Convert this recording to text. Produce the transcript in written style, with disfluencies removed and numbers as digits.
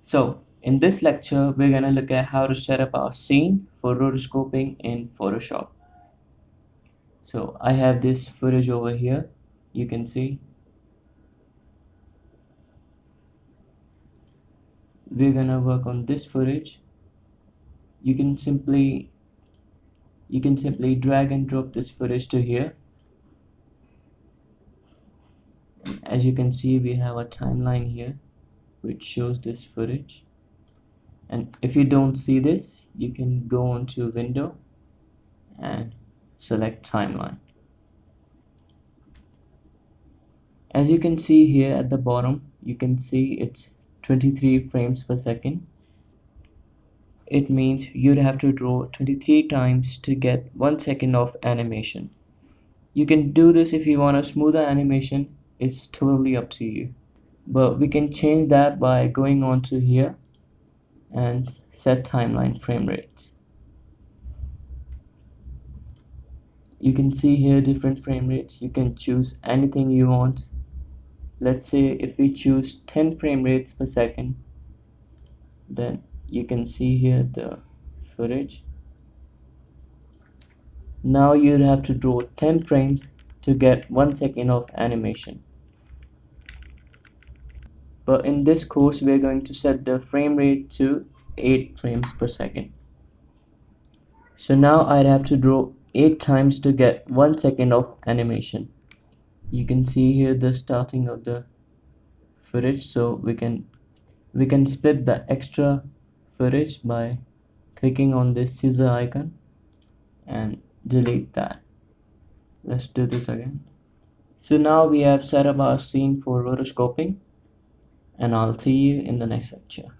So in this lecture, we're going to look at how to set up our scene for rotoscoping in Photoshop. So I have this footage over here. You can see we're going to work on this footage. You can simply drag and drop this footage to here. As you can see, we have a timeline here which shows this footage. And if you don't see this, you can go onto window and select timeline. As you can see here at the bottom, you can see it's 23 frames per second. It means you'd have to draw 23 times to get 1 second of animation. You can do this if you want a smoother animation. It's totally up to you. But we can change that by going on to here and set timeline frame rates. You can see here different frame rates. You can choose anything you want. Let's say if we choose 10 frame rates per second, then you can see here the footage. Now you'd have to draw 10 frames to get 1 second of animation. But in this course, we're going to set the frame rate to 8 frames per second. So now I'd have to draw 8 times to get 1 second of animation. You can see here the starting of the footage, so we can split the extra footage by clicking on this scissor icon and delete that. Let's do this again. So now we have set up our scene for rotoscoping, and I'll see you in the next lecture.